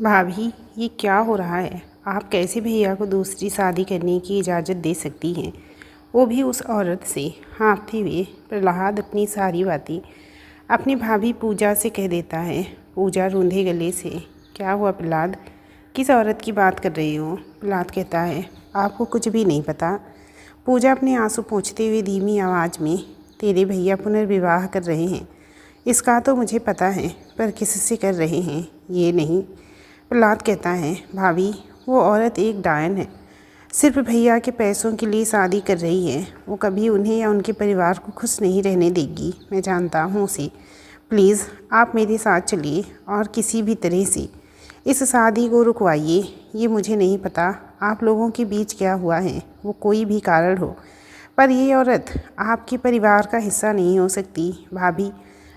भाभी, ये क्या हो रहा है? आप कैसे भैया को दूसरी शादी करने की इजाज़त दे सकती हैं, वो भी उस औरत से? हाँफते हुए प्रहलाद अपनी सारी बातें अपनी भाभी पूजा से कह देता है। पूजा रूंधे गले से, क्या हुआ प्रहलाद, किस औरत की बात कर रही हो? प्रहलाद कहता है, आपको कुछ भी नहीं पता। पूजा अपने आंसू पोंछते हुए धीमी आवाज़ में, तेरे भैया पुनर्विवाह कर रहे हैं, इसका तो मुझे पता है, पर किससे कर रहे हैं ये नहीं। प्रहलाद कहता है, भाभी, वो औरत एक डायन है, सिर्फ भैया के पैसों के लिए शादी कर रही है। वो कभी उन्हें या उनके परिवार को खुश नहीं रहने देगी, मैं जानता हूँ उसे। प्लीज़ आप मेरे साथ चलिए और किसी भी तरह से इस शादी को रुकवाइए। ये मुझे नहीं पता आप लोगों के बीच क्या हुआ है, वो कोई भी कारण हो, पर ये औरत आपके परिवार का हिस्सा नहीं हो सकती। भाभी,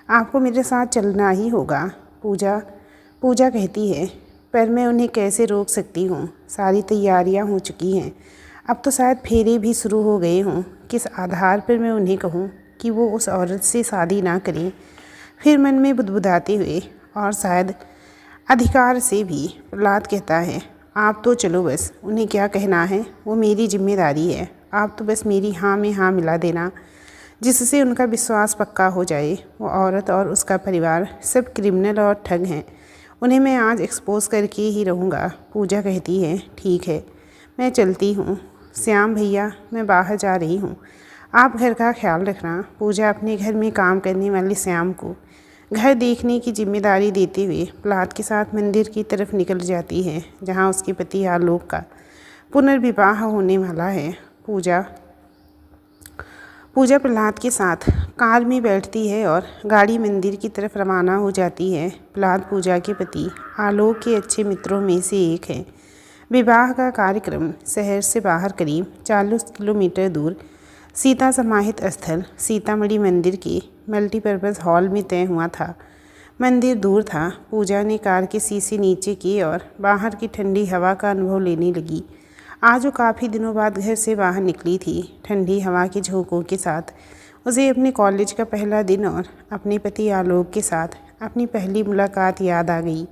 आपको मेरे साथ चलना ही होगा। पूजा कहती है, पर मैं उन्हें कैसे रोक सकती हूँ? सारी तैयारियाँ हो चुकी हैं, अब तो शायद फेरे भी शुरू हो गए हों। किस आधार पर मैं उन्हें कहूँ कि वो उस औरत से शादी ना करें? फिर मन में बुदबुदाते हुए, और शायद अधिकार से भी, प्रहलाद कहता है, आप तो चलो बस, उन्हें क्या कहना है वो मेरी जिम्मेदारी है। आप तो बस मेरी हाँ में हाँ मिला देना, जिससे उनका विश्वास पक्का हो जाए। वो औरत और उसका परिवार सब क्रिमिनल और ठग हैं, उन्हें मैं आज एक्सपोज करके ही रहूँगा। पूजा कहती है, ठीक है, मैं चलती हूँ। श्याम भैया, मैं बाहर जा रही हूँ, आप घर का ख्याल रखना। पूजा अपने घर में काम करने वाले श्याम को घर देखने की जिम्मेदारी देते हुए प्रहलाद के साथ मंदिर की तरफ निकल जाती है, जहाँ उसके पति आलोक का पुनर्विवाह होने वाला है। पूजा प्रहलाद के साथ कार में बैठती है और गाड़ी मंदिर की तरफ रवाना हो जाती है। प्रहलाद पूजा के पति आलोक के अच्छे मित्रों में से एक है। विवाह का कार्यक्रम शहर से बाहर करीब 40 किलोमीटर दूर सीता समाहित स्थल सीतामढ़ी मंदिर के मल्टीपर्पज़ हॉल में तय हुआ था। मंदिर दूर था। पूजा ने कार के शीशे नीचे किए और बाहर की ठंडी हवा का अनुभव लेने लगी। आज वो काफ़ी दिनों बाद घर से बाहर निकली थी। ठंडी हवा के झोंकों के साथ उसे अपने कॉलेज का पहला दिन और अपने पति आलोक के साथ अपनी पहली मुलाकात याद आ गई,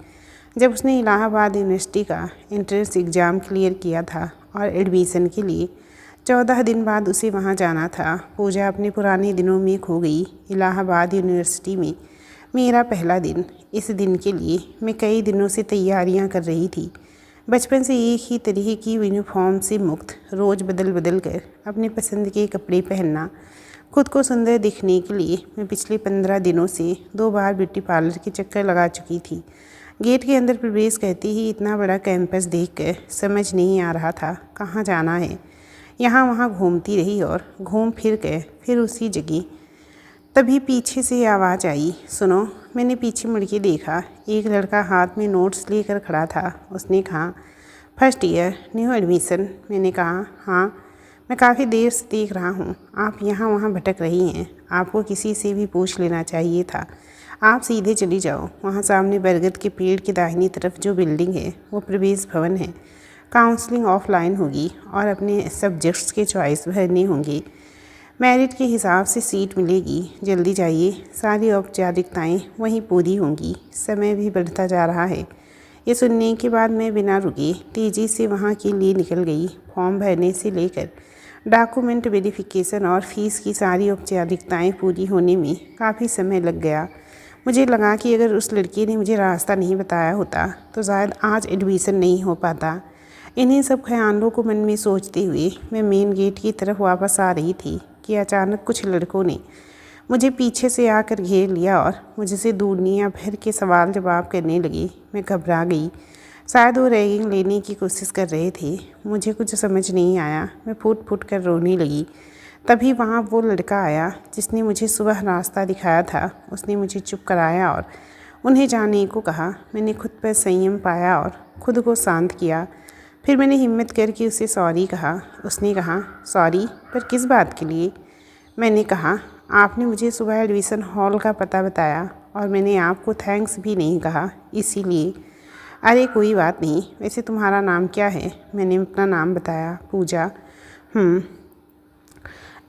जब उसने इलाहाबाद यूनिवर्सिटी का एंट्रेंस एग्ज़ाम क्लियर किया था और एडमिशन के लिए 14 दिन बाद उसे वहां जाना था। पूजा अपने पुराने दिनों में खो गई। इलाहाबाद यूनिवर्सिटी में मेरा पहला दिन। इस दिन के लिए मैं कई दिनों से तैयारियां कर रही थी। बचपन से एक ही तरह की यूनिफॉर्म से मुक्त, रोज़ बदल बदल कर अपने पसंद के कपड़े पहनना, खुद को सुंदर दिखने के लिए मैं पिछले 15 दिनों से 2 बार ब्यूटी पार्लर के चक्कर लगा चुकी थी। गेट के अंदर प्रवेश करते ही इतना बड़ा कैंपस देखकर समझ नहीं आ रहा था कहाँ जाना है। यहाँ वहाँ घूमती रही और घूम फिर कर फिर उसी जगह। तभी पीछे से आवाज़ आई, सुनो। मैंने पीछे मुड़ के देखा। एक लड़का हाथ में नोट्स लेकर खड़ा था। उसने कहा, फर्स्ट ईयर, न्यू एडमिशन। मैंने कहा, हाँ, मैं काफ़ी देर से देख रहा हूँ आप यहाँ वहाँ भटक रही हैं। आपको किसी से भी पूछ लेना चाहिए था। आप सीधे चली जाओ। वहाँ सामने बरगद के पेड़ की दाहिनी तरफ जो बिल्डिंग है वो प्रवेश भवन है। काउंसलिंग ऑफलाइन होगी और अपने सब्जेक्ट्स के चॉइस भरने होंगे। मेरिट के हिसाब से सीट मिलेगी। जल्दी जाइए, सारी औपचारिकताएं वहीं पूरी होंगी। समय भी बढ़ता जा रहा है। ये सुनने के बाद मैं बिना रुके तेज़ी से वहाँ के लिए निकल गई। फॉर्म भरने से लेकर डॉक्यूमेंट वेरिफिकेशन और फीस की सारी औपचारिकताएं पूरी होने में काफ़ी समय लग गया। मुझे लगा कि अगर उस लड़की ने मुझे रास्ता नहीं बताया होता तो शायद आज एडमिशन नहीं हो पाता। इन्हीं सब ख्यालों को मन में सोचते हुए मैं मेन गेट की तरफ वापस आ रही थी कि अचानक कुछ लड़कों ने मुझे पीछे से आकर घेर लिया और मुझसे दुनिया भर के सवाल जवाब करने लगे। मैं घबरा गई। शायद वो रैगिंग लेने की कोशिश कर रहे थे। मुझे कुछ समझ नहीं आया। मैं फूट फूट कर रोने लगी। तभी वहाँ वो लड़का आया जिसने मुझे सुबह रास्ता दिखाया था। उसने मुझे चुप कराया और उन्हें जाने को कहा। मैंने खुद पर संयम पाया और खुद को शांत किया। फिर मैंने हिम्मत करके उसे सॉरी कहा। उसने कहा, सॉरी, पर किस बात के लिए? मैंने कहा, आपने मुझे सुबह एडमिशन हॉल का पता बताया और मैंने आपको थैंक्स भी नहीं कहा, इसीलिए। अरे कोई बात नहीं। वैसे तुम्हारा नाम क्या है? मैंने अपना नाम बताया, पूजा।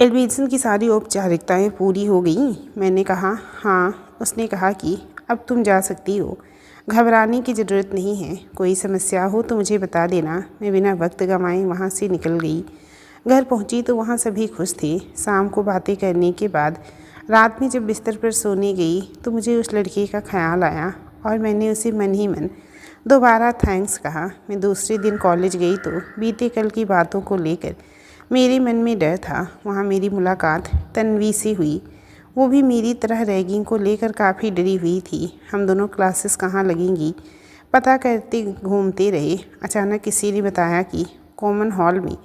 एडमिशन की सारी औपचारिकताएं पूरी हो गई? मैंने कहा, हाँ। उसने कहा कि अब तुम जा सकती हो। घबराने की ज़रूरत नहीं है, कोई समस्या हो तो मुझे बता देना। मैं बिना वक्त गंवाए वहाँ से निकल गई। घर पहुँची तो वहाँ सभी खुश थे। शाम को बातें करने के बाद रात में जब बिस्तर पर सोने गई तो मुझे उस लड़के का ख्याल आया और मैंने उसे मन ही मन दोबारा थैंक्स कहा। मैं दूसरे दिन कॉलेज गई तो बीते कल की बातों को लेकर मेरे मन में डर था। वहाँ मेरी मुलाकात तन्वी से हुई। वो भी मेरी तरह रैगिंग को लेकर काफ़ी डरी हुई थी। हम दोनों क्लासेस कहाँ लगेंगी पता करते घूमते रहे। अचानक किसी ने बताया कि कॉमन हॉल में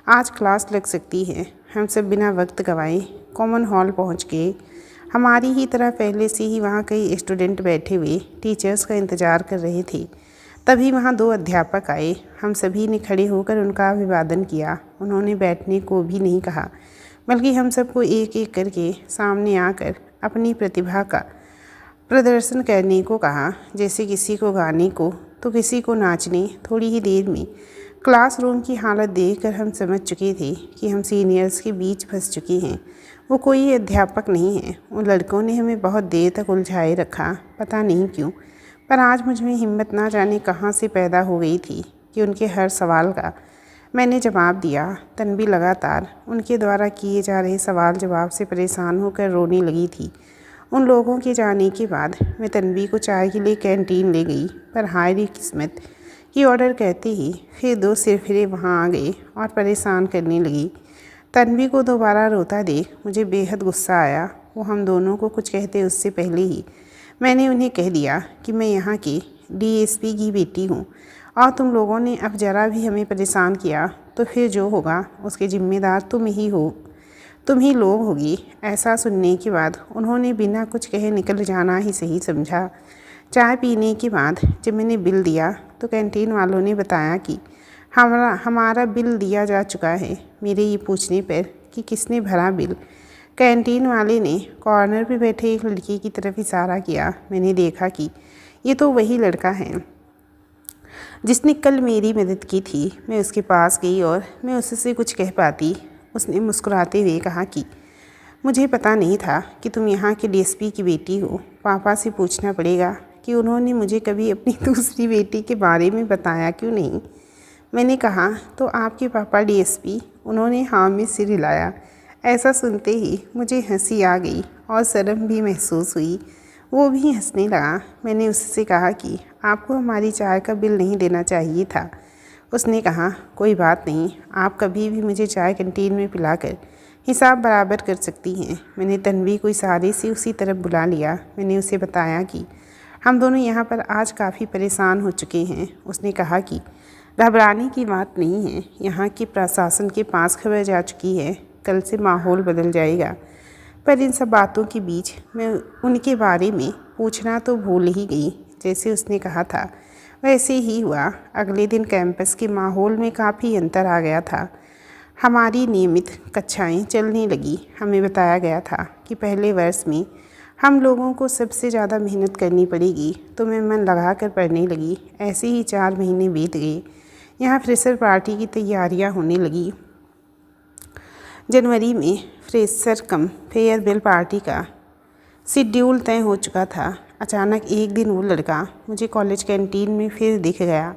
आज क्लास लग सकती है। हम सब बिना वक्त गंवाए कॉमन हॉल पहुँच गए। हमारी ही तरह पहले से ही वहाँ कई स्टूडेंट बैठे हुए टीचर्स का इंतज़ार कर रहे थे। तभी वहाँ 2 अध्यापक आए। हम सभी ने खड़े होकर उनका अभिवादन किया। उन्होंने बैठने को भी नहीं कहा, बल्कि हम सबको एक एक करके सामने आकर अपनी प्रतिभा का प्रदर्शन करने को कहा। जैसे किसी को गाने को तो किसी को नाचने। थोड़ी ही देर में क्लासरूम की हालत देखकर हम समझ चुके थे कि हम सीनियर्स के बीच फंस चुके हैं। वो कोई अध्यापक नहीं है। उन लड़कों ने हमें बहुत देर तक उलझाए रखा, पता नहीं क्यों। पर आज मुझ में हिम्मत ना जाने कहाँ से पैदा हो गई थी कि उनके हर सवाल का मैंने जवाब दिया। तन्वी लगातार उनके द्वारा किए जा रहे सवाल जवाब से परेशान होकर रोने लगी थी। उन लोगों के जाने के बाद मैं तन्वी को चाय के लिए कैंटीन ले गई, पर हाय रे किस्मत कि ऑर्डर कहते ही फिर 2 सिरफिरे वहाँ आ गए और परेशान करने लगी। तन्वी को दोबारा रोता देख मुझे बेहद गुस्सा आया। वो हम दोनों को कुछ कहते उससे पहले ही मैंने उन्हें कह दिया कि मैं यहाँ की डीएसपी की बेटी हूँ और तुम लोगों ने अब ज़रा भी हमें परेशान किया तो फिर जो होगा उसके ज़िम्मेदार तुम ही लोग होगी। ऐसा सुनने के बाद उन्होंने बिना कुछ कहे निकल जाना ही सही समझा। चाय पीने के बाद जब मैंने बिल दिया तो कैंटीन वालों ने बताया कि हमारा बिल दिया जा चुका है। मेरे ये पूछने पर कि किसने भरा बिल, कैंटीन वाले ने कॉर्नर पे बैठे एक लड़की की तरफ इशारा किया। मैंने देखा कि ये तो वही लड़का है जिसने कल मेरी मदद की थी। मैं उसके पास गई और मैं उससे कुछ कह पाती। उसने मुस्कुराते हुए कहा कि मुझे पता नहीं था कि तुम यहाँ के डीएसपी की बेटी हो। पापा से पूछना पड़ेगा कि उन्होंने मुझे कभी अपनी दूसरी बेटी के बारे में बताया क्यों नहीं। मैंने कहा तो आपके पापा डीएसपी? उन्होंने हाँ में सिर हिलाया। ऐसा सुनते ही मुझे हंसी आ गई और शर्म भी महसूस हुई। वो भी हंसने लगा। मैंने उससे कहा कि आपको हमारी चाय का बिल नहीं देना चाहिए था। उसने कहा कोई बात नहीं, आप कभी भी मुझे चाय कैंटीन में पिलाकर हिसाब बराबर कर सकती हैं। मैंने तन्वी को इशारे से उसी तरफ बुला लिया। मैंने उसे बताया कि हम दोनों यहाँ पर आज काफ़ी परेशान हो चुके हैं। उसने कहा कि घबराने की बात नहीं है, यहाँ के प्रशासन के पास खबर जा चुकी है, कल से माहौल बदल जाएगा। पर इन सब बातों के बीच मैं उनके बारे में पूछना तो भूल ही गई। जैसे उसने कहा था वैसे ही हुआ। अगले दिन कैंपस के माहौल में काफ़ी अंतर आ गया था। हमारी नियमित कक्षाएं चलने लगी। हमें बताया गया था कि पहले वर्ष में हम लोगों को सबसे ज़्यादा मेहनत करनी पड़ेगी, तो मैं मन लगा कर पढ़ने लगी। ऐसे ही 4 महीने बीत गए। यहाँ फ्रेशर पार्टी की तैयारियाँ होने लगी। जनवरी में फ्रेशर कम फेयरवेल पार्टी का शेड्यूल तय हो चुका था। अचानक एक दिन वो लड़का मुझे कॉलेज कैंटीन में फिर दिख गया।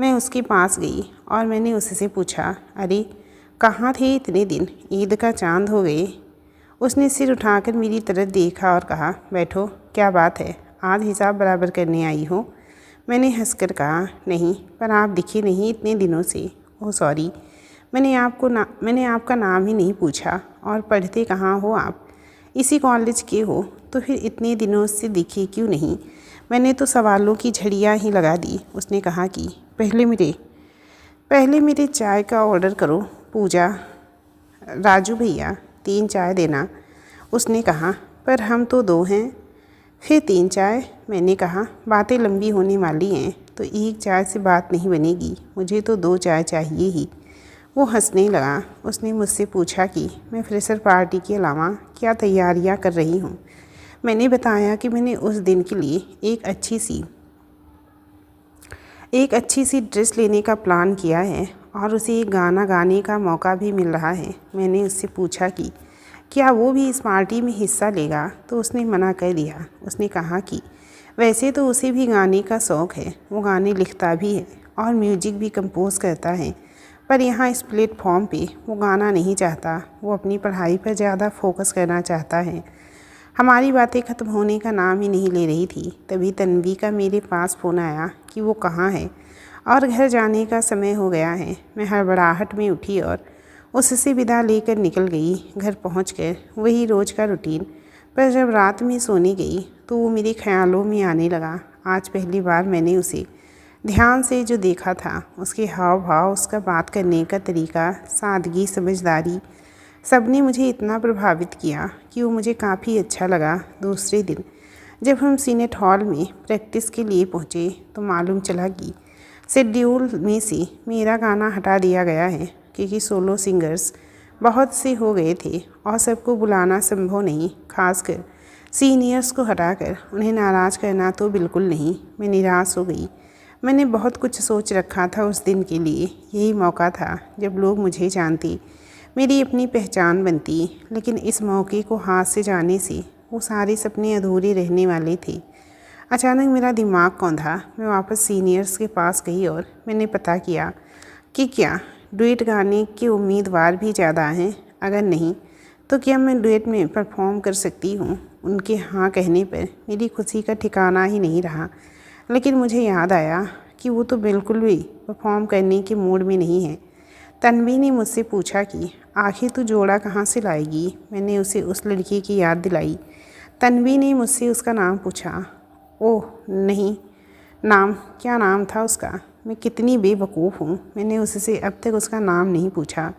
मैं उसके पास गई और मैंने उससे पूछा, अरे कहाँ थे इतने दिन, ईद का चांद हो गए। उसने सिर उठाकर मेरी तरफ देखा और कहा, बैठो, क्या बात है, आज हिसाब बराबर करने आई हो? मैंने हंसकर कहा, नहीं, पर आप दिखे नहीं इतने दिनों से। ओह सॉरी, मैंने आपका नाम ही नहीं पूछा। और पढ़ते कहाँ हो आप? इसी कॉलेज के हो, तो फिर इतने दिनों से दिखे क्यों नहीं? मैंने तो सवालों की झड़ियाँ ही लगा दी। उसने कहा कि पहले मेरे चाय का ऑर्डर करो। पूजा, राजू भैया 3 चाय देना। उसने कहा, पर हम तो 2 हैं। फिर 3 चाय। मैंने कहा, बातें लंबी होने वाली हैं तो 1 चाय से बात नहीं बनेगी, मुझे तो 2 चाय चाहिए ही। वो हंसने लगा। उसने मुझसे पूछा कि मैं फ्रेशर पार्टी के अलावा क्या तैयारियां कर रही हूँ। मैंने बताया कि मैंने उस दिन के लिए एक अच्छी सी ड्रेस लेने का प्लान किया है और उसे एक गाना गाने का मौका भी मिल रहा है। मैंने उससे पूछा कि क्या वो भी इस पार्टी में हिस्सा लेगा, तो उसने मना कर दिया। उसने कहा कि वैसे तो उसे भी गाने का शौक़ है, वो गाने लिखता भी है और म्यूजिक भी कंपोज़ करता है, पर यहाँ इस प्लेटफॉर्म पे वो गाना नहीं चाहता। वो अपनी पढ़ाई पर ज़्यादा फोकस करना चाहता है। हमारी बातें ख़त्म होने का नाम ही नहीं ले रही थी। तभी तन्वी का मेरे पास फ़ोन आया कि वो कहाँ है और घर जाने का समय हो गया है। मैं हड़बड़ाहट में उठी और उससे विदा लेकर निकल गई। घर पहुंचकर वही रोज़ का रूटीन, पर जब रात में सोने गई तो वो मेरे ख़्यालों में आने लगा। आज पहली बार मैंने उसे ध्यान से जो देखा था, उसके हाव भाव, उसका बात करने का तरीका, सादगी, समझदारी, सब ने मुझे इतना प्रभावित किया कि वो मुझे काफ़ी अच्छा लगा। दूसरे दिन जब हम सीनेट हॉल में प्रैक्टिस के लिए पहुँचे तो मालूम चला कि शेड्यूल में से मेरा गाना हटा दिया गया है, क्योंकि सोलो सिंगर्स बहुत से हो गए थे और सबको बुलाना संभव नहीं, खासकर सीनियर्स को हटाकर उन्हें नाराज़ करना तो बिल्कुल नहीं। मैं निराश हो गई। मैंने बहुत कुछ सोच रखा था उस दिन के लिए। यही मौका था जब लोग मुझे जानते, मेरी अपनी पहचान बनती, लेकिन इस मौके को हाथ से जाने से वो सारे सपने अधूरे रहने वाले थे। अचानक मेरा दिमाग कौंधा। मैं वापस सीनियर्स के पास गई और मैंने पता किया कि क्या डुएट गाने के उम्मीदवार भी ज़्यादा हैं। अगर नहीं तो क्या मैं डुएट में परफॉर्म कर सकती हूँ। उनके हाँ कहने पर मेरी खुशी का ठिकाना ही नहीं रहा। लेकिन मुझे याद आया कि वो तो बिल्कुल भी परफॉर्म करने के मूड में नहीं है। तन्वी ने मुझसे पूछा कि आखिर तू जोड़ा कहाँ से लाएगी। मैंने उसे उस लड़की की याद दिलाई। तन्वी ने मुझसे उसका नाम पूछा। ओह नहीं, नाम? क्या नाम था उसका? मैं कितनी बेवकूफ़ हूँ, मैंने उससे अब तक उसका नाम नहीं पूछा।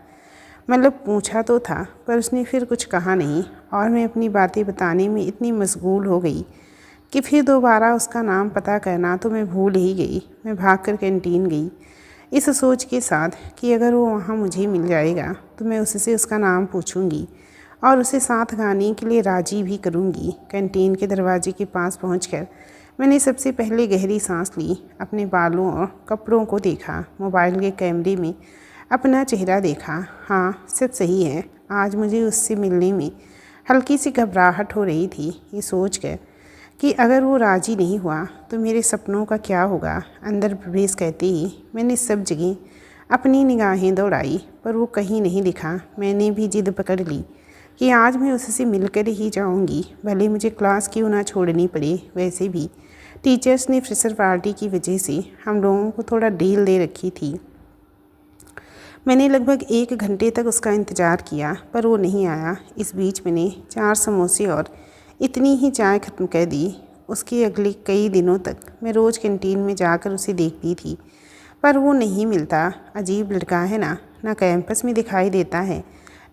मतलब पूछा तो था, पर उसने फिर कुछ कहा नहीं और मैं अपनी बातें बताने में इतनी मशगूल हो गई कि फिर दोबारा उसका नाम पता करना तो मैं भूल ही गई। मैं भागकर कैंटीन गई, इस सोच के साथ कि अगर वो वहाँ मुझे मिल जाएगा तो मैं उससे उसका नाम पूछूंगी और उसे साथ गाने के लिए राज़ी भी करूंगी। कैंटीन के दरवाजे के पास पहुंचकर मैंने सबसे पहले गहरी सांस ली। अपने बालों और कपड़ों को देखा, मोबाइल के कैमरे में अपना चेहरा देखा। हाँ, सब सही है। आज मुझे उससे मिलने में हल्की सी घबराहट हो रही थी, ये सोचकर कि अगर वो राज़ी नहीं हुआ तो मेरे सपनों का क्या होगा। अंदर प्रवेश कहते ही मैंने सब जगह अपनी निगाहें दौड़ाई, पर वो कहीं नहीं दिखा। मैंने भी जिद पकड़ ली कि आज मैं उससे मिलकर ही जाऊंगी, भले मुझे क्लास क्यों ना छोड़नी पड़े। वैसे भी टीचर्स ने फ्रेशर पार्टी की वजह से हम लोगों को थोड़ा ढील दे रखी थी। मैंने लगभग 1 घंटे तक उसका इंतज़ार किया, पर वो नहीं आया। इस बीच मैंने 4 समोसे और इतनी ही चाय ख़त्म कर दी। उसके अगले कई दिनों तक मैं रोज़ कैंटीन में जाकर उसे देखती थी, पर वो नहीं मिलता। अजीब लड़का है ना कैंपस में दिखाई देता है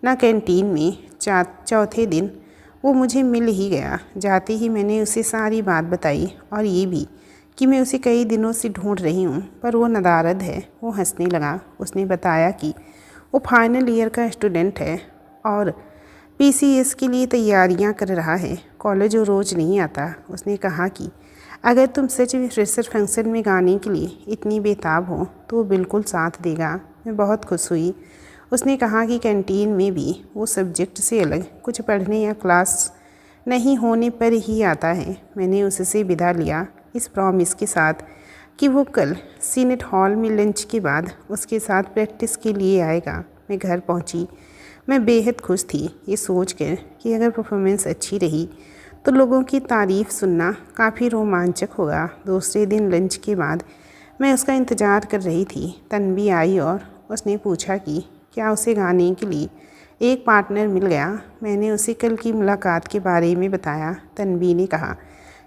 ना कैंटीन में। चौथे दिन वो मुझे मिल ही गया। जाते ही मैंने उसे सारी बात बताई और ये भी कि मैं उसे कई दिनों से ढूंढ रही हूँ, पर वो नदारद है। वो हंसने लगा। उसने बताया कि वो फाइनल ईयर का स्टूडेंट है और पीसीएस के लिए तैयारियां कर रहा है। कॉलेज वो रोज़ नहीं आता। उसने कहा कि अगर तुम सच में फ्रेशर फंक्शन में गाने के लिए इतनी बेताब हो तो वो बिल्कुल साथ देगा। मैं बहुत खुश हुई। उसने कहा कि कैंटीन में भी वो सब्जेक्ट से अलग कुछ पढ़ने या क्लास नहीं होने पर ही आता है। मैंने उससे विदा लिया इस प्रॉमिस के साथ कि वो कल सीनेट हॉल में लंच के बाद उसके साथ प्रैक्टिस के लिए आएगा। मैं घर पहुंची। मैं बेहद खुश थी, ये सोचकर कि अगर परफॉर्मेंस अच्छी रही तो लोगों की तारीफ़ सुनना काफ़ी रोमांचक होगा। दूसरे दिन लंच के बाद मैं उसका इंतज़ार कर रही थी। तन्वी आई और उसने पूछा कि क्या उसे गाने के लिए एक पार्टनर मिल गया। मैंने उसे कल की मुलाकात के बारे में बताया। तन्वी ने कहा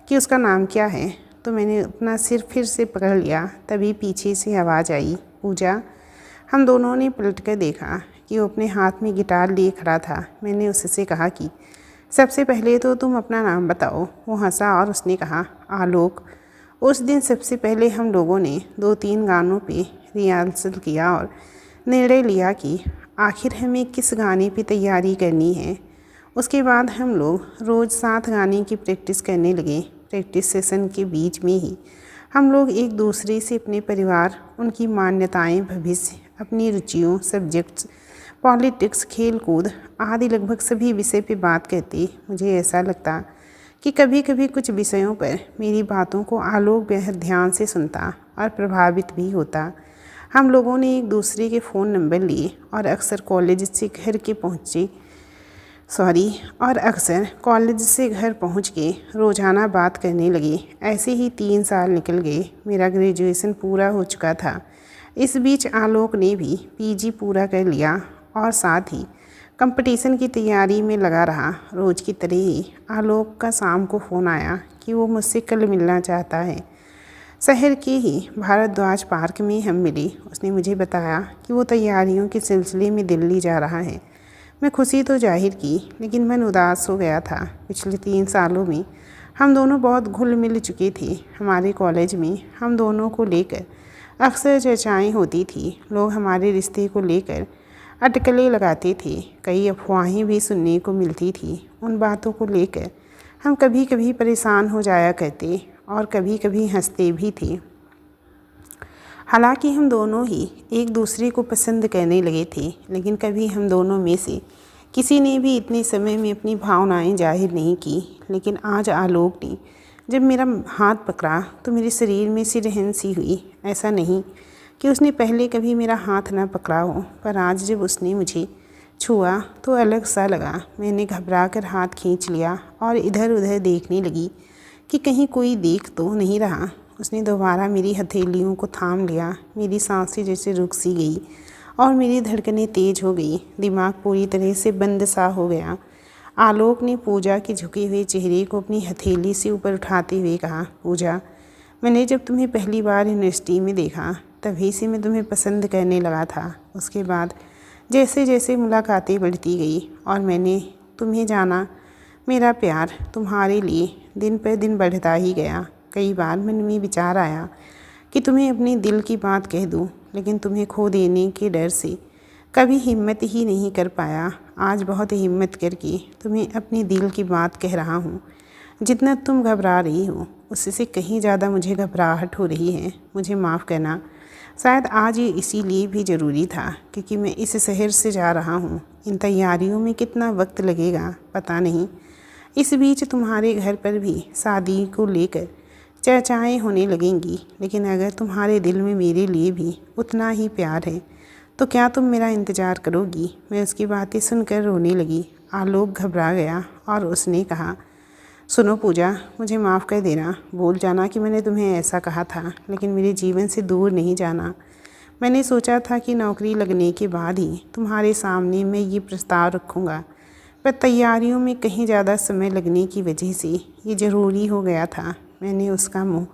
कि उसका नाम क्या है, तो मैंने अपना सिर फिर से पकड़ लिया। तभी पीछे से आवाज़ आई, पूजा। हम दोनों ने पलट कर देखा कि वो अपने हाथ में गिटार लिए खड़ा था। मैंने उससे कहा कि सबसे पहले तो तुम अपना नाम बताओ। वो हंसा और उसने कहा, आलोक। उस दिन सबसे पहले हम लोगों ने 2-3 गानों पे रिहर्सल किया और निर्णय लिया कि आखिर हमें किस गाने पे तैयारी करनी है। उसके बाद हम लोग रोज़ साथ गाने की प्रैक्टिस करने लगे। प्रैक्टिस सेशन के बीच में ही हम लोग एक दूसरे से अपने परिवार, उनकी मान्यताएं, भविष्य, अपनी रुचियों, सब्जेक्ट्स, पॉलिटिक्स, खेल कूद आदि लगभग सभी विषय पे बात करते। मुझे ऐसा लगता कि कभी कभी कुछ विषयों पर मेरी बातों को आलोक बेहद ध्यान से सुनता और प्रभावित भी होता। हम लोगों ने एक दूसरे के फ़ोन नंबर लिए और अक्सर कॉलेज से घर पहुंच के रोज़ाना बात करने लगे। ऐसे ही 3 साल निकल गए। मेरा ग्रेजुएशन पूरा हो चुका था। इस बीच आलोक ने भी पीजी पूरा कर लिया और साथ ही कंपटीशन की तैयारी में लगा रहा। रोज़ की तरह ही आलोक का शाम को फ़ोन आया कि वो मुझसे कल मिलना चाहता है। शहर के ही भारद्वाज पार्क में हम मिले। उसने मुझे बताया कि वो तैयारियों के सिलसिले में दिल्ली जा रहा है। मैं खुशी तो जाहिर की, लेकिन मन उदास हो गया था। पिछले 3 सालों में हम दोनों बहुत घुल मिल चुके थे। हमारे कॉलेज में हम दोनों को लेकर अक्सर चर्चाएं होती थी। लोग हमारे रिश्ते को लेकर अटकलें लगाते थे। कई अफवाहें भी सुनने को मिलती थी। उन बातों को लेकर हम कभी कभी परेशान हो जाया करते और कभी कभी हंसते भी थे। हालांकि हम दोनों ही एक दूसरे को पसंद करने लगे थे, लेकिन कभी हम दोनों में से किसी ने भी इतने समय में अपनी भावनाएं जाहिर नहीं की। लेकिन आज आलोक ने जब मेरा हाथ पकड़ा तो मेरे शरीर में सिरहन सी हुई। ऐसा नहीं कि उसने पहले कभी मेरा हाथ न पकड़ा हो, पर आज जब उसने मुझे छुआ तो अलग सा लगा। मैंने घबरा कर हाथ खींच लिया और इधर उधर देखने लगी कि कहीं कोई देख तो नहीं रहा। उसने दोबारा मेरी हथेलियों को थाम लिया। मेरी सांसें जैसे रुक सी गई और मेरी धड़कनें तेज़ हो गई। दिमाग पूरी तरह से बंद सा हो गया। आलोक ने पूजा के झुके हुए चेहरे को अपनी हथेली से ऊपर उठाते हुए कहा, पूजा, मैंने जब तुम्हें पहली बार यूनिवर्सिटी में देखा तभी से मैं तुम्हें पसंद करने लगा था। उसके बाद जैसे जैसे मुलाकातें बढ़ती गई और मैंने तुम्हें जाना, मेरा प्यार तुम्हारे लिए दिन पर दिन बढ़ता ही गया। कई बार मन में विचार आया कि तुम्हें अपने दिल की बात कह दूं, लेकिन तुम्हें खो देने के डर से कभी हिम्मत ही नहीं कर पाया। आज बहुत हिम्मत करके तुम्हें अपने दिल की बात कह रहा हूँ। जितना तुम घबरा रही हो उससे कहीं ज़्यादा मुझे घबराहट हो रही है। मुझे माफ़ करना। शायद आज ये इसीलिए भी ज़रूरी था क्योंकि मैं इस शहर से जा रहा हूँ। इन तैयारियों में कितना वक्त लगेगा पता नहीं। इस बीच तुम्हारे घर पर भी शादी को लेकर चर्चाएं होने लगेंगी, लेकिन अगर तुम्हारे दिल में मेरे लिए भी उतना ही प्यार है तो क्या तुम मेरा इंतज़ार करोगी? मैं उसकी बातें सुनकर रोने लगी। आलोक घबरा गया और उसने कहा, सुनो पूजा, मुझे माफ़ कर देना। भूल जाना कि मैंने तुम्हें ऐसा कहा था, लेकिन मेरे जीवन से दूर नहीं जाना। मैंने सोचा था कि नौकरी लगने के बाद ही तुम्हारे सामने मैं ये प्रस्ताव रखूँगा, पर तैयारियों में कहीं ज़्यादा समय लगने की वजह से ये ज़रूरी हो गया था। मैंने उसका मुंह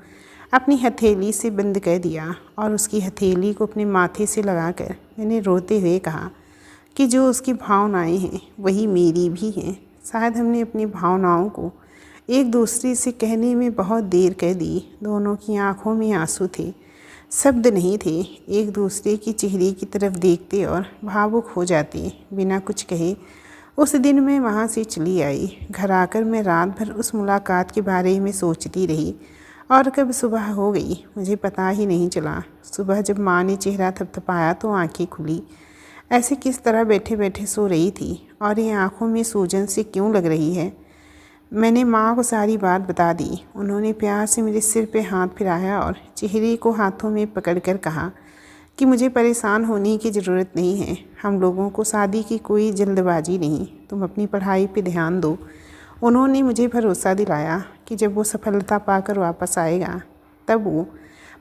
अपनी हथेली से बंद कर दिया और उसकी हथेली को अपने माथे से लगाकर मैंने रोते हुए कहा कि जो उसकी भावनाएं हैं वही मेरी भी हैं। शायद हमने अपनी भावनाओं को एक दूसरे से कहने में बहुत देर कर दी। दोनों की आंखों में आंसू थे, शब्द नहीं थे। एक दूसरे की चेहरे की तरफ देखते और भावुक हो जाते बिना कुछ कहे। उस दिन मैं वहाँ से चली आई। घर आकर मैं रात भर उस मुलाकात के बारे में सोचती रही और कब सुबह हो गई मुझे पता ही नहीं चला। सुबह जब माँ ने चेहरा थपथपाया तो आंखें खुली। ऐसे किस तरह बैठे बैठे सो रही थी और ये आँखों में सूजन से क्यों लग रही है? मैंने माँ को सारी बात बता दी। उन्होंने प्यार से मेरे सिर पे हाथ फिराया और चेहरे को हाथों में पकड़कर कहा कि मुझे परेशान होने की ज़रूरत नहीं है। हम लोगों को शादी की कोई जल्दबाजी नहीं। तुम अपनी पढ़ाई पे ध्यान दो। उन्होंने मुझे भरोसा दिलाया कि जब वो सफलता पाकर वापस आएगा तब वो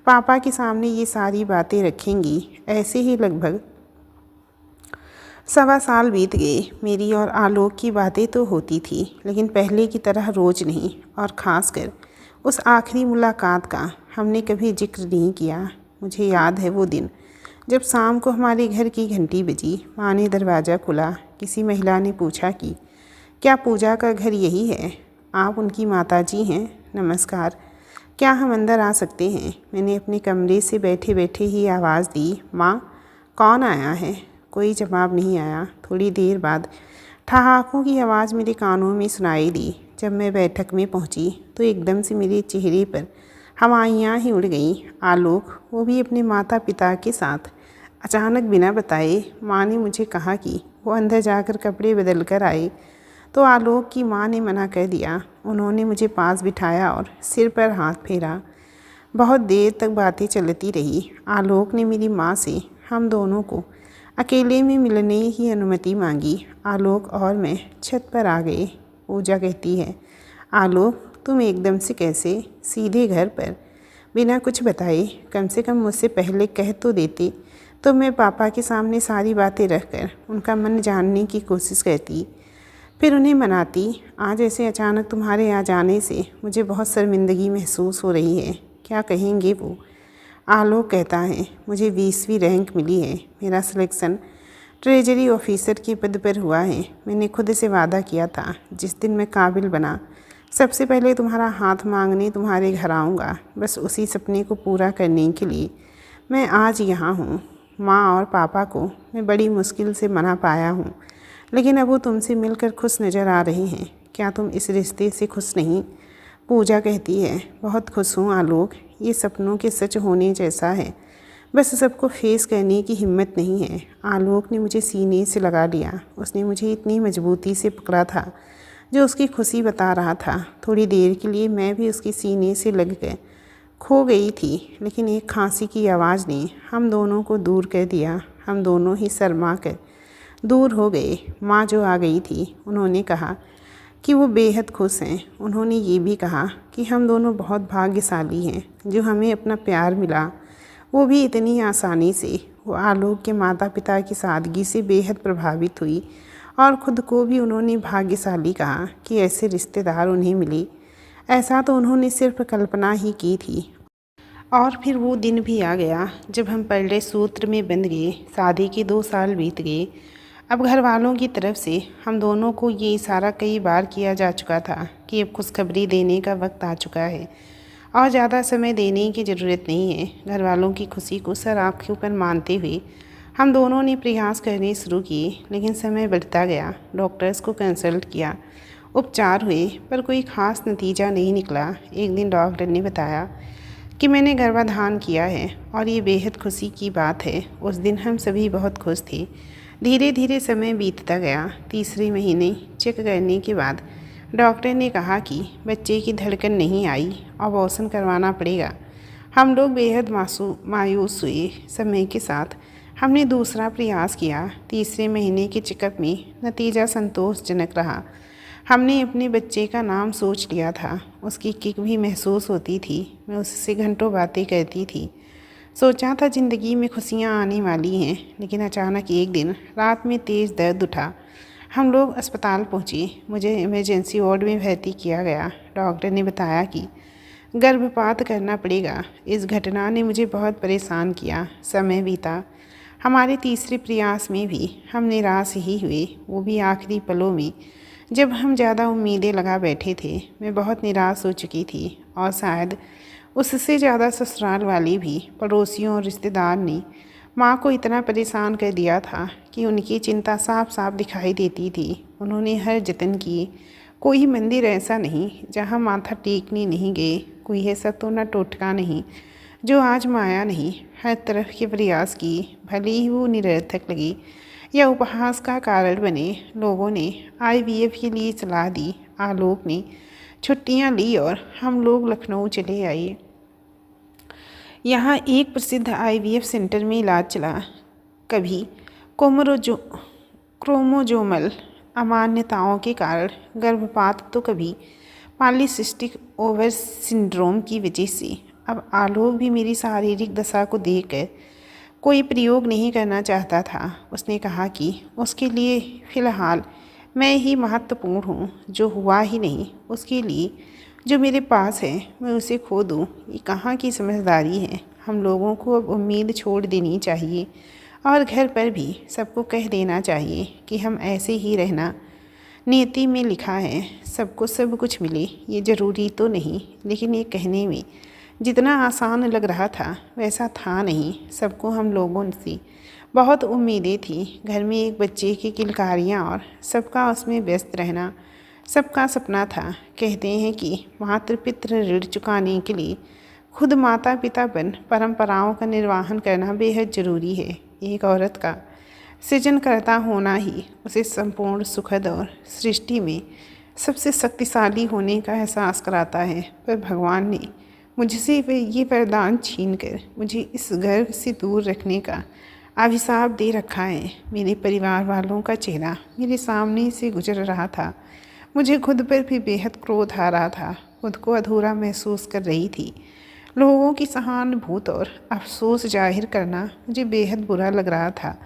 पापा के सामने ये सारी बातें रखेंगी। ऐसे ही लगभग 1.25 साल बीत गए। मेरी और आलोक की बातें तो होती थी, लेकिन पहले की तरह रोज़ नहीं, और ख़ासकर उस आखिरी मुलाकात का हमने कभी जिक्र नहीं किया। मुझे याद है वो दिन जब शाम को हमारे घर की घंटी बजी। माँ ने दरवाज़ा खोला। किसी महिला ने पूछा कि क्या पूजा का घर यही है? आप उनकी माताजी हैं? नमस्कार, क्या हम अंदर आ सकते हैं? मैंने अपने कमरे से बैठे बैठे ही आवाज़ दी, माँ, कौन आया है? कोई जवाब नहीं आया। थोड़ी देर बाद ठहाकों की आवाज़ मेरे कानों में सुनाई दी। जब मैं बैठक में पहुंची तो एकदम से मेरे चेहरे पर हवाइयाँ ही उड़ गईं। आलोक, वो भी अपने माता पिता के साथ। अचानक बिना बताए माँ ने मुझे कहा कि वो अंदर जाकर कपड़े बदल कर आए, तो आलोक की माँ ने मना कर दिया। उन्होंने मुझे पास बिठाया और सिर पर हाथ फेरा। बहुत देर तक बातें चलती रही। आलोक ने मेरी माँ से हम दोनों को अकेले में मिलने की अनुमति मांगी। आलोक और मैं छत पर आ गए। पूजा कहती है, आलोक तुम एकदम से कैसे? सीधे घर पर, बिना कुछ बताए? कम से कम मुझसे पहले कह तो देते तो मैं पापा के सामने सारी बातें रखकर उनका मन जानने की कोशिश करती, फिर उन्हें मनाती। आज ऐसे अचानक तुम्हारे आ जाने से मुझे बहुत शर्मिंदगी महसूस हो रही है। क्या कहेंगे वो? आलोक कहता है, मुझे 20वीं रैंक मिली है। मेरा सिलेक्शन ट्रेजरी ऑफिसर के पद पर हुआ है। मैंने खुद से वादा किया था जिस दिन मैं काबिल बना सबसे पहले तुम्हारा हाथ मांगने तुम्हारे घर आऊँगा। बस उसी सपने को पूरा करने के लिए मैं आज यहाँ हूँ। माँ और पापा को मैं बड़ी मुश्किल से मना पाया हूँ, लेकिन अब वो तुमसे मिलकर खुश नज़र आ रहे हैं। क्या तुम इस रिश्ते से खुश नहीं? पूजा कहती है, बहुत खुश हूँ आलोक। ये सपनों के सच होने जैसा है, बस सबको फेस करने की हिम्मत नहीं है। आलोक ने मुझे सीने से लगा लिया। उसने मुझे इतनी मजबूती से पकड़ा था जो उसकी खुशी बता रहा था। थोड़ी देर के लिए मैं भी उसके सीने से लग कर खो गई थी, लेकिन एक खांसी की आवाज़ ने हम दोनों को दूर कर दिया। हम दोनों ही शर्मा कर दूर हो गए। माँ जो आ गई थी, उन्होंने कहा कि वो बेहद खुश हैं। उन्होंने ये भी कहा कि हम दोनों बहुत भाग्यशाली हैं जो हमें अपना प्यार मिला, वो भी इतनी आसानी से। वो आलोक के माता पिता की सादगी से बेहद प्रभावित हुई और ख़ुद को भी उन्होंने भाग्यशाली कहा कि ऐसे रिश्तेदार उन्हें मिले। ऐसा तो उन्होंने सिर्फ कल्पना ही की थी। और फिर वो दिन भी आ गया जब हम पहले सूत्र में बंध गए। शादी के 2 साल बीत गए। अब घर वालों की तरफ से हम दोनों को ये इशारा कई बार किया जा चुका था कि अब खुशखबरी देने का वक्त आ चुका है और ज़्यादा समय देने की ज़रूरत नहीं है। घर वालों की खुशी को सर आँखों पर मानते हुए हम दोनों ने प्रयास करने शुरू किए, लेकिन समय बढ़ता गया। डॉक्टर्स को कंसल्ट किया, उपचार हुए, पर कोई ख़ास नतीजा नहीं निकला। एक दिन डॉक्टर ने बताया कि मैंने गर्भाधान किया है और ये बेहद खुशी की बात है। उस दिन हम सभी बहुत खुश थे। धीरे धीरे समय बीतता गया। तीसरे महीने चेक करने के बाद डॉक्टर ने कहा कि बच्चे की धड़कन नहीं आई, अबॉर्शन करवाना पड़ेगा। हम लोग बेहद मायूस हुए। समय के साथ हमने दूसरा प्रयास किया। तीसरे महीने के चेकअप में नतीजा संतोषजनक रहा। हमने अपने बच्चे का नाम सोच लिया था। उसकी किक भी महसूस होती थी। मैं उससे घंटों बातें करती थी। सोचा था ज़िंदगी में खुशियाँ आने वाली हैं, लेकिन अचानक एक दिन रात में तेज़ दर्द उठा। हम लोग अस्पताल पहुँचे। मुझे इमरजेंसी वार्ड में भर्ती किया गया। डॉक्टर ने बताया कि गर्भपात करना पड़ेगा। इस घटना ने मुझे बहुत परेशान किया। समय बीता। हमारे तीसरे प्रयास में भी हम निराश ही हुए, वो भी आखिरी पलों में जब हम ज़्यादा उम्मीदें लगा बैठे थे। मैं बहुत निराश हो चुकी थी और शायद उससे ज़्यादा ससुराल वाली भी। पड़ोसियों और रिश्तेदार ने माँ को इतना परेशान कर दिया था कि उनकी चिंता साफ साफ दिखाई देती थी। उन्होंने हर जतन किए। कोई मंदिर ऐसा नहीं जहाँ माथा टेकने नहीं गए, कोई ऐसा तो न टोटका नहीं जो आज माया नहीं। हर तरफ के प्रयास किए, भले ही वो निरर्थक लगे या उपहास का कारण बने। लोगों ने IVF के लिए सलाह दी। आलोक ने छुट्टियां ली और हम लोग लखनऊ चले आए। यहाँ एक प्रसिद्ध IVF सेंटर में इलाज चला। कभी क्रोमोजोमल अमान्यताओं के कारण गर्भपात, तो कभी पॉलीसिस्टिक ओवर सिंड्रोम की वजह से। अब आलोक भी मेरी शारीरिक दशा को देखकर कोई प्रयोग नहीं करना चाहता था। उसने कहा कि उसके लिए फ़िलहाल मैं ही महत्वपूर्ण हूँ। जो हुआ ही नहीं, उसके लिए जो मेरे पास है मैं उसे खो दूँ, ये कहाँ की समझदारी है। हम लोगों को अब उम्मीद छोड़ देनी चाहिए और घर पर भी सबको कह देना चाहिए कि हम ऐसे ही रहना। नियति में लिखा है सबको सब कुछ मिले। ये ज़रूरी तो नहीं, लेकिन ये कहने में जितना आसान लग रहा था वैसा था नहीं। सबको हम लोगों से बहुत उम्मीदें थी। घर में एक बच्चे की किलकारियाँ और सबका उसमें व्यस्त रहना सबका सपना था। कहते हैं कि मातृ पितृ ऋण चुकाने के लिए खुद माता पिता बन परंपराओं का निर्वहन करना बेहद ज़रूरी है। एक औरत का सृजनकर्ता होना ही उसे संपूर्ण सुखद और सृष्टि में सबसे शक्तिशाली होने का एहसास कराता है, पर भगवान ने मुझसे ये वरदान छीनकर मुझे इस गर्व से दूर रखने का अभिशाप दे रखा है। मेरे परिवार वालों का चेहरा मेरे सामने से गुजर रहा था। मुझे खुद पर भी बेहद क्रोध आ रहा था। खुद को अधूरा महसूस कर रही थी। लोगों की सहानुभूति और अफसोस जाहिर करना मुझे बेहद बुरा लग रहा था।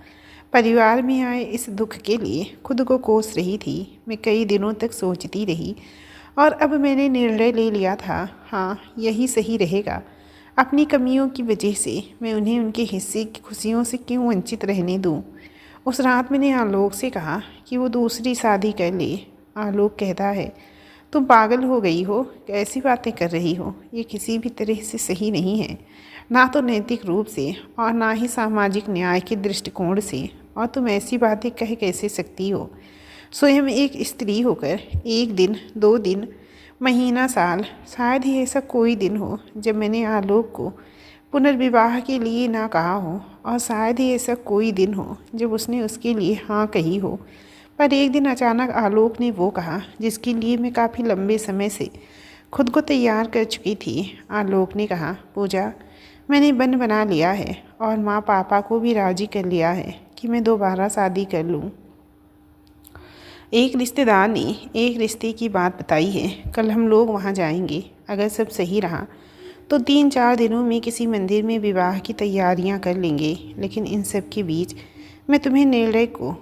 परिवार में आए इस दुख के लिए खुद को कोस रही थी। मैं कई दिनों तक सोचती रही और अब मैंने निर्णय ले लिया था, हाँ यही सही रहेगा। अपनी कमियों की वजह से मैं उन्हें उनके हिस्से की खुशियों से क्यों वंचित रहने दूँ। उस रात मैंने आलोक से कहा कि वो दूसरी शादी कर ले। आलोक कहता है, तुम पागल हो गई हो, कैसी बातें कर रही हो, ये किसी भी तरह से सही नहीं है, ना तो नैतिक रूप से और ना ही सामाजिक न्याय के दृष्टिकोण से। और तुम ऐसी बातें कह कैसे सकती हो, स्वयं एक स्त्री होकर। एक दिन, 2 दिन, महीना, साल, शायद ही ऐसा कोई दिन हो जब मैंने आलोक को पुनर्विवाह के लिए ना कहा हो, और शायद ही ऐसा कोई दिन हो जब उसने उसके लिए हाँ कही हो। पर एक दिन अचानक आलोक ने वो कहा जिसके लिए मैं काफ़ी लंबे समय से खुद को तैयार कर चुकी थी। आलोक ने कहा, पूजा, मैंने मन बना लिया है और माँ पापा को भी राज़ी कर लिया है कि मैं दोबारा शादी कर लूँ। एक रिश्तेदार ने एक रिश्ते की बात बताई है। कल हम लोग वहाँ जाएंगे। अगर सब सही रहा तो 3-4 दिनों में किसी मंदिर में विवाह की तैयारियाँ कर लेंगे। लेकिन इन सब के बीच मैं तुम्हारे निर्णय को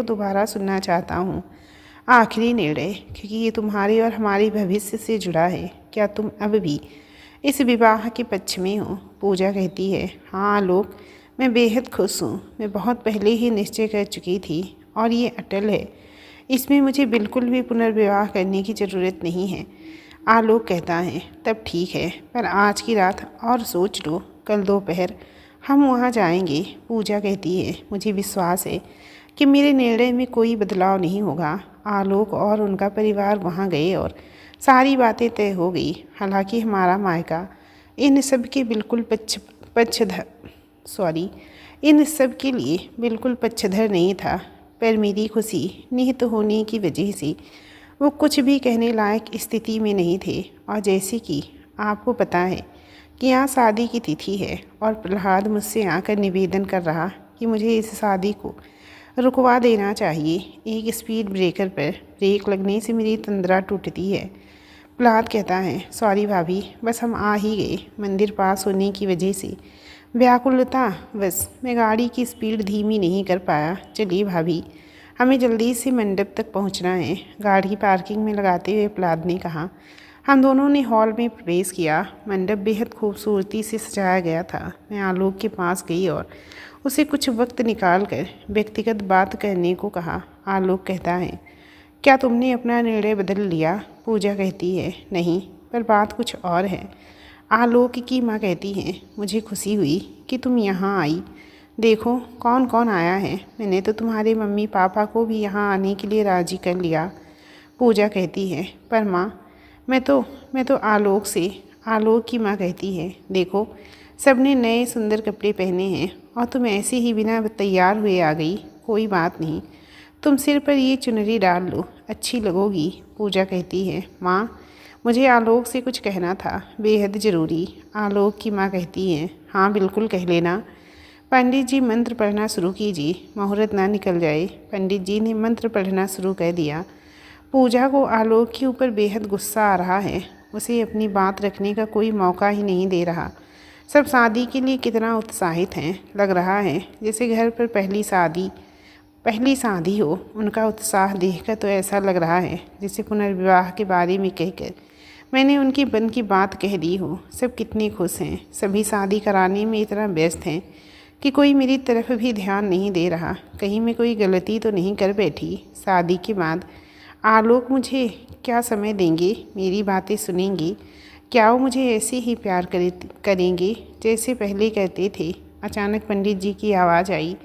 दोबारा सुनना चाहता हूँ। आखिरी निर्णय, क्योंकि ये तुम्हारे और हमारे भविष्य से जुड़ा है। क्या तुम अब भी इस विवाह के पक्ष में हो? पूजा कहती है, हाँ आलोक, मैं बेहद खुश हूँ। मैं बहुत पहले ही निश्चय कर चुकी थी और ये अटल है। इसमें मुझे बिल्कुल भी पुनर्विवाह करने की ज़रूरत नहीं है। आलोक कहता है, तब ठीक है, पर आज की रात और सोच लो, कल दोपहर हम वहाँ जाएंगे। पूजा कहती है, मुझे विश्वास है कि मेरे निर्णय में कोई बदलाव नहीं होगा। आलोक और उनका परिवार वहाँ गए और सारी बातें तय हो गई। हालांकि हमारा मायका इन सब के लिए बिल्कुल पक्षधर नहीं था, पर मेरी खुशी निहित होने की वजह से वो कुछ भी कहने लायक स्थिति में नहीं थे। और जैसे कि आपको पता है कि यहाँ शादी की तिथि है और प्रहलाद मुझसे आकर निवेदन कर रहा कि मुझे इस शादी को रुकवा देना चाहिए। एक स्पीड ब्रेकर पर ब्रेक लगने से मेरी तंद्रा टूटती है। प्रहलाद कहता है, सॉरी भाभी, बस हम आ ही गए। मंदिर पास होने की वजह से व्याकुलता बस मैं गाड़ी की स्पीड धीमी नहीं कर पाया। चलिए भाभी, हमें जल्दी से मंडप तक पहुंचना है। गाड़ी पार्किंग में लगाते हुए प्रहलाद ने कहा। हम दोनों ने हॉल में प्रवेश किया। मंडप बेहद खूबसूरती से सजाया गया था। मैं आलोक के पास गई और उसे कुछ वक्त निकाल कर व्यक्तिगत बात करने को कहा। आलोक कहता है, क्या तुमने अपना निर्णय बदल लिया? पूजा कहती है, नहीं, पर बात कुछ और है। आलोक की माँ कहती है, मुझे खुशी हुई कि तुम यहाँ आई। देखो कौन कौन आया है। मैंने तो तुम्हारे मम्मी पापा को भी यहाँ आने के लिए राज़ी कर लिया। पूजा कहती है, पर माँ, मैं तो आलोक की माँ कहती है, देखो सबने नए सुंदर कपड़े पहने हैं और तुम ऐसे ही बिना तैयार हुए आ गई। कोई बात नहीं, तुम सिर पर ये चुनरी डाल लो, अच्छी लगोगी। पूजा कहती है, माँ, मुझे आलोक से कुछ कहना था, बेहद ज़रूरी। आलोक की माँ कहती है, हाँ बिल्कुल कह लेना। पंडित जी मंत्र पढ़ना शुरू कीजिए, मुहूर्त ना निकल जाए। पंडित जी ने मंत्र पढ़ना शुरू कर दिया। पूजा को आलोक के ऊपर बेहद गुस्सा आ रहा है। उसे अपनी बात रखने का कोई मौका ही नहीं दे रहा। सब शादी के लिए कितना उत्साहित हैं। लग रहा है जैसे घर पर पहली शादी हो। उनका उत्साह देखकर तो ऐसा लग रहा है जैसे पुनर्विवाह के बारे में कहकर मैंने उनकी मन की बात कह दी हो। सब कितने खुश हैं। सभी शादी कराने में इतना व्यस्त हैं कि कोई मेरी तरफ भी ध्यान नहीं दे रहा। कहीं मैं कोई गलती तो नहीं कर बैठी। शादी के बाद आलोक मुझे क्या समय देंगे? मेरी बातें सुनेंगे? क्या वो मुझे ऐसे ही प्यार करेंगे जैसे पहले करते थे? अचानक पंडित जी की आवाज़ आई,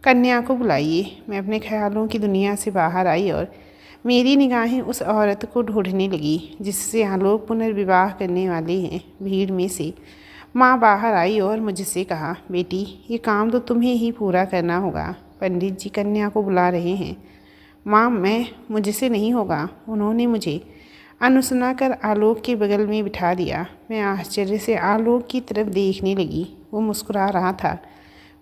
कन्या को बुलाइए। मैं अपने ख्यालों की दुनिया से बाहर आई और मेरी निगाहें उस औरत को ढूंढने लगी जिससे आलोक पुनर्विवाह करने वाले हैं। भीड़ में से माँ बाहर आई और मुझसे कहा, बेटी, ये काम तो तुम्हें ही पूरा करना होगा। पंडित जी कन्या को बुला रहे हैं। माँ मुझसे नहीं होगा। उन्होंने मुझे अनसुना कर आलोक के बगल में बिठा दिया। मैं आश्चर्य से आलोक की तरफ देखने लगी। वो मुस्कुरा रहा था।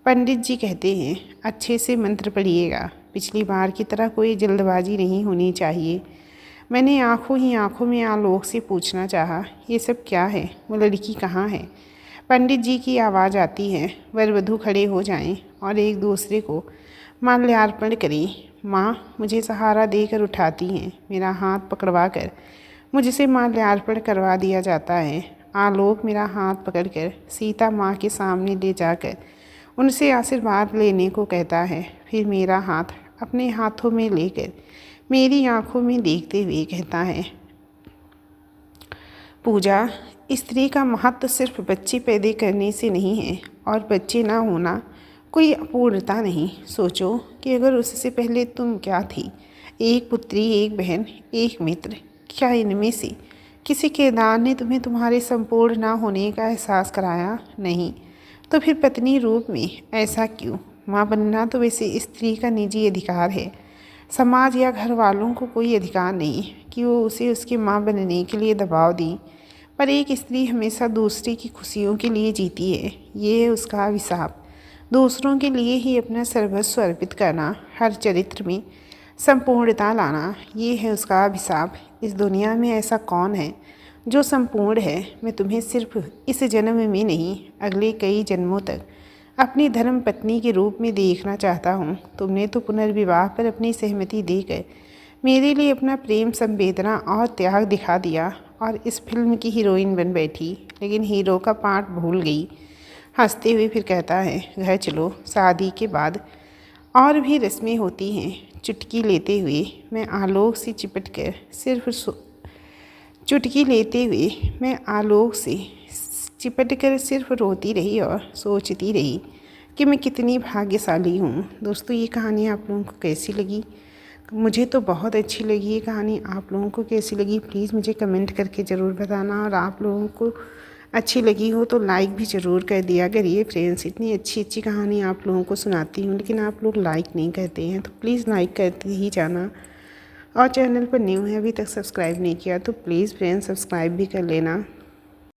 पंडित जी कहते हैं अच्छे से मंत्र पढ़िएगा। पिछली बार की तरह कोई जल्दबाजी नहीं होनी चाहिए। मैंने आंखों ही आंखों में आलोक से पूछना चाहा, ये सब क्या है? वो लड़की कहाँ है? पंडित जी की आवाज़ आती है। वर वधू खड़े हो जाएं और एक दूसरे को माल्यार्पण करें। माँ मुझे सहारा देकर उठाती हैं। मेरा हाथ पकड़वा कर मुझसे माल्यार्पण करवा दिया जाता है। आलोक मेरा हाथ पकड़कर सीता माँ के सामने ले जाकर उनसे आशीर्वाद लेने को कहता है। फिर मेरा हाथ अपने हाथों में लेकर मेरी आंखों में देखते हुए कहता है, पूजा, स्त्री का महत्व सिर्फ बच्चे पैदा करने से नहीं है और बच्चे ना होना कोई अपूर्णता नहीं। सोचो कि अगर उससे पहले तुम क्या थी? एक पुत्री, एक बहन, एक मित्र। क्या इनमें से किसी किरदार ने तुम्हें तुम्हारे संपूर्ण ना होने का एहसास कराया? नहीं। तो फिर पत्नी रूप में ऐसा क्यों? माँ बनना तो वैसे स्त्री का निजी अधिकार है। समाज या घर वालों को कोई अधिकार नहीं कि वो उसे उसकी माँ बनने के लिए दबाव दी। पर एक स्त्री हमेशा दूसरे की खुशियों के लिए जीती है। ये है उसका अभिशाप। दूसरों के लिए ही अपना सर्वस्व अर्पित करना, हर चरित्र में संपूर्णता लाना, ये है उसका अभिशाप। इस दुनिया में ऐसा कौन है जो संपूर्ण है? मैं तुम्हें सिर्फ इस जन्म में नहीं, अगले कई जन्मों तक अपनी धर्म पत्नी के रूप में देखना चाहता हूँ। तुमने तो पुनर्विवाह पर अपनी सहमति देकर मेरे लिए अपना प्रेम, संवेदना और त्याग दिखा दिया और इस फिल्म की हीरोइन बन बैठी, लेकिन हीरो का पार्ट भूल गई। हंसते हुए फिर कहता है, घर चलो, शादी के बाद और भी रस्में होती हैं। चुटकी लेते हुए मैं आलोक से चिपट कर सिर्फ रोती रही और सोचती रही कि मैं कितनी भाग्यशाली हूँ। दोस्तों, ये कहानी आप लोगों को कैसी लगी? मुझे तो बहुत अच्छी लगी ये कहानी। आप लोगों को कैसी लगी प्लीज़ मुझे कमेंट करके ज़रूर बताना। और आप लोगों को अच्छी लगी हो तो लाइक भी ज़रूर कर दिया करिए फ्रेंड्स। इतनी अच्छी अच्छी कहानी आप लोगों को सुनाती हूँ, लेकिन आप लोग लाइक नहीं करते हैं, तो प्लीज़ लाइक करते ही जाना। और चैनल पर न्यू है, अभी तक सब्सक्राइब नहीं किया तो प्लीज़ फ्रेंड्स सब्सक्राइब भी कर लेना।